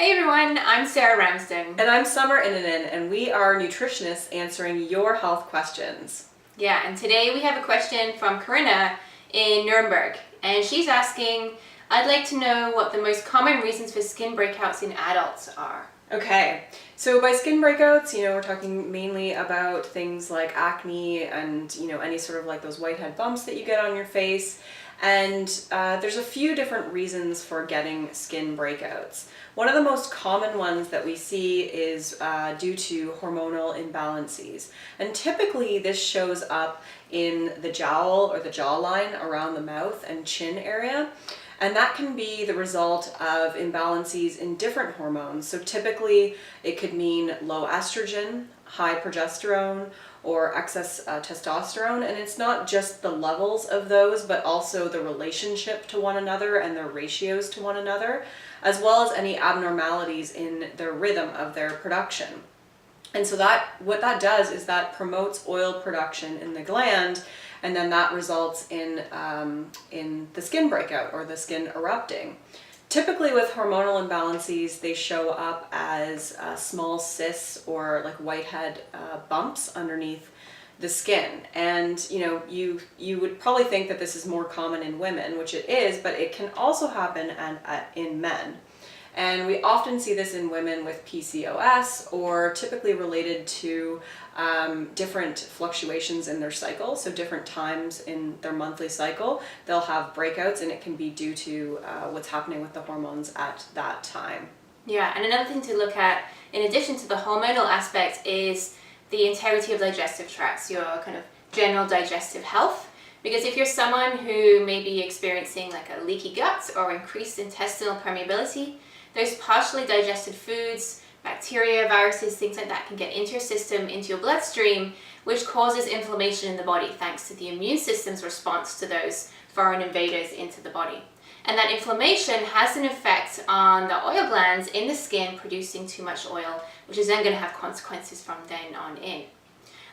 Hey everyone, I'm Sarah Ramsden. And I'm Summer Innanen, and we are nutritionists answering your health questions. Yeah, and today we have a question from Corinna in Nuremberg, and she's asking, I'd like to know what the most common reasons for skin breakouts in adults are. Okay, so by skin breakouts, we're talking mainly about things like acne and, any sort of like those whitehead bumps that you get on your face. And there's a few different reasons for getting skin breakouts. One of the most common ones that we see is due to hormonal imbalances. And typically this shows up in the jowl or the jawline around the mouth and chin area. And that can be the result of imbalances in different hormones. So typically it could mean low estrogen, high progesterone, or excess testosterone. And it's not just the levels of those, but also the relationship to one another and their ratios to one another, as well as any abnormalities in their rhythm of their production. And so what that does is that promotes oil production in the gland, and then that results in the skin breakout or the skin erupting. Typically with hormonal imbalances, they show up as small cysts or like whitehead bumps underneath the skin. And you would probably think that this is more common in women, which it is, but it can also happen in men. And we often see this in women with PCOS, or typically related to different fluctuations in their cycle. So different times in their monthly cycle, they'll have breakouts, and it can be due to what's happening with the hormones at that time. Yeah, and another thing to look at, in addition to the hormonal aspect, is the integrity of digestive tracts, your kind of general digestive health. Because if you're someone who may be experiencing like a leaky gut or increased intestinal permeability, those partially digested foods, bacteria, viruses, things like that can get into your system, into your bloodstream, which causes inflammation in the body thanks to the immune system's response to those foreign invaders into the body. And that inflammation has an effect on the oil glands in the skin producing too much oil, which is then going to have consequences from then on in.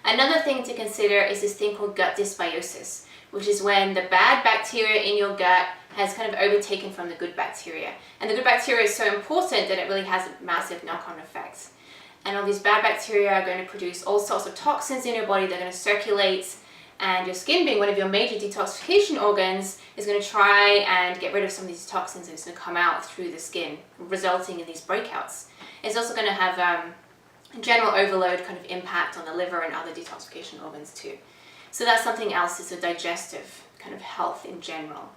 Another thing to consider is this thing called gut dysbiosis, which is when the bad bacteria in your gut has kind of overtaken from the good bacteria. And the good bacteria is so important that it really has a massive knock-on effect. And all these bad bacteria are going to produce all sorts of toxins in your body. They're going to circulate, and your skin, being one of your major detoxification organs, is going to try and get rid of some of these toxins, and it's going to come out through the skin, resulting in these breakouts. It's also going to have general overload kind of impact on the liver and other detoxification organs too. So that's something else, is a digestive kind of health in general.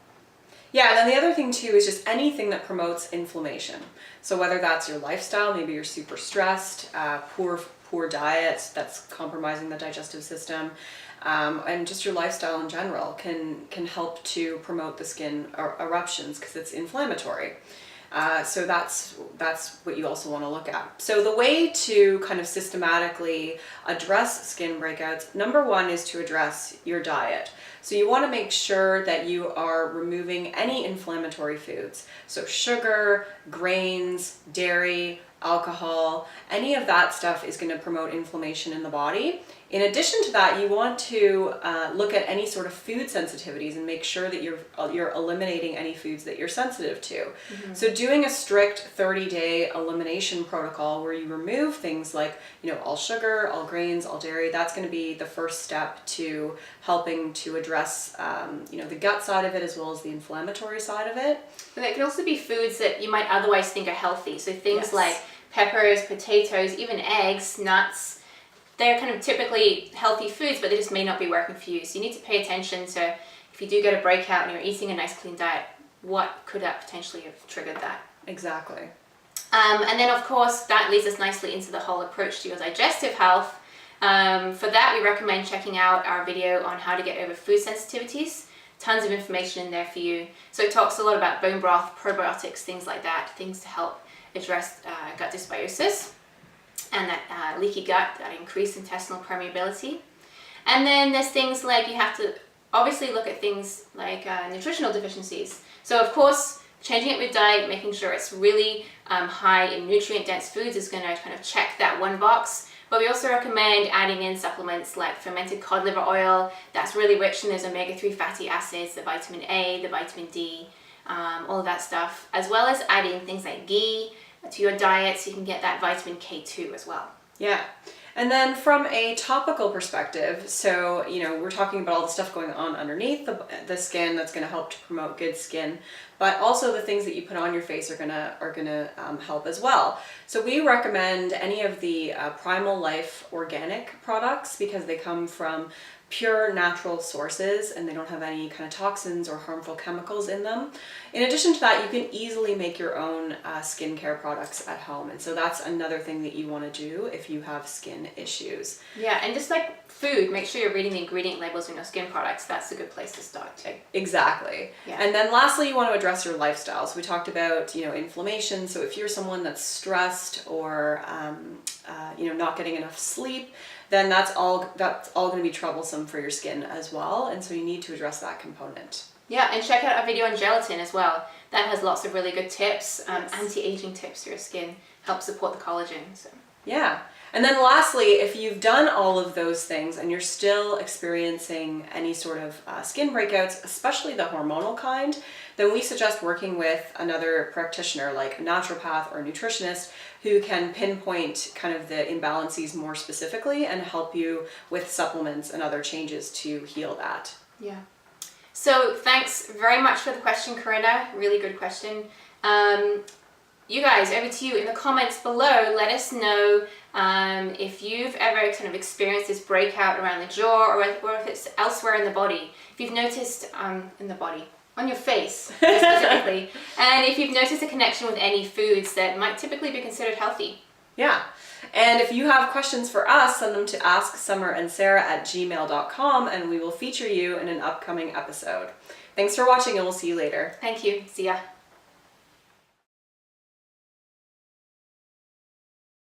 Yeah, and then the other thing too is just anything that promotes inflammation. So whether that's your lifestyle, maybe you're super stressed, poor diet that's compromising the digestive system, and just your lifestyle in general can help to promote the skin eruptions because it's inflammatory. So that's what you also want to look at. So the way to kind of systematically address skin breakouts, number one is to address your diet. So you want to make sure that you are removing any inflammatory foods. So sugar, grains, dairy, alcohol, any of that stuff is going to promote inflammation in the body. In addition to that, you want to look at any sort of food sensitivities and make sure that you're eliminating any foods that you're sensitive to. Mm-hmm. So doing a strict 30-day elimination protocol where you remove things like, all sugar, all grains, all dairy, that's going to be the first step to helping to address, the gut side of it as well as the inflammatory side of it. But it can also be foods that you might otherwise think are healthy. So things Yes. like peppers, potatoes, even eggs, nuts. They're kind of typically healthy foods, but they just may not be working for you. So you need to pay attention to, if you do get a breakout and you're eating a nice clean diet, what could that potentially have triggered that? Exactly. And then of course that leads us nicely into the whole approach to your digestive health. For that, we recommend checking out our video on how to get over food sensitivities. Tons of information in there for you. So it talks a lot about bone broth, probiotics, things like that, things to help address gut dysbiosis and that leaky gut, that increased intestinal permeability. And then there's things like, you have to obviously look at things like nutritional deficiencies. So of course, changing it with diet, making sure it's really high in nutrient-dense foods is going to kind of check that one box. But we also recommend adding in supplements like fermented cod liver oil that's really rich in those omega-3 fatty acids, the vitamin A, the vitamin D, all of that stuff, as well as adding things like ghee to your diet so you can get that vitamin K2 as well. Yeah. And then from a topical perspective, so, we're talking about all the stuff going on underneath the skin that's going to help to promote good skin, but also the things that you put on your face are gonna help as well. So we recommend any of the Primal Life organic products because they come from pure natural sources and they don't have any kind of toxins or harmful chemicals in them. In addition to that, you can easily make your own skincare products at home, and so that's another thing that you want to do if you have skin issues. Yeah, and just like food, make sure you're reading the ingredient labels on your skin products. That's a good place to start too. Exactly. Yeah. And then lastly, you want to address your lifestyle. So we talked about, inflammation. So if you're someone that's stressed or, not getting enough sleep, then that's all going to be troublesome for your skin as well. And so you need to address that component. Yeah, and check out our video on gelatin as well. That has lots of really good tips, Yes. anti-aging tips for your skin, help support the collagen. So. Yeah. And then lastly, if you've done all of those things and you're still experiencing any sort of skin breakouts, especially the hormonal kind, then we suggest working with another practitioner like a naturopath or a nutritionist who can pinpoint kind of the imbalances more specifically and help you with supplements and other changes to heal that. Yeah. So thanks very much for the question, Corinna. Really good question. You guys, over to you in the comments below. Let us know if you've ever kind of experienced this breakout around the jaw or if it's elsewhere in the body. If you've noticed in the body, on your face specifically, and if you've noticed a connection with any foods that might typically be considered healthy. Yeah. And if you have questions for us, send them to asksummerandsarah@gmail.com and we will feature you in an upcoming episode. Thanks for watching and we'll see you later. Thank you. See ya.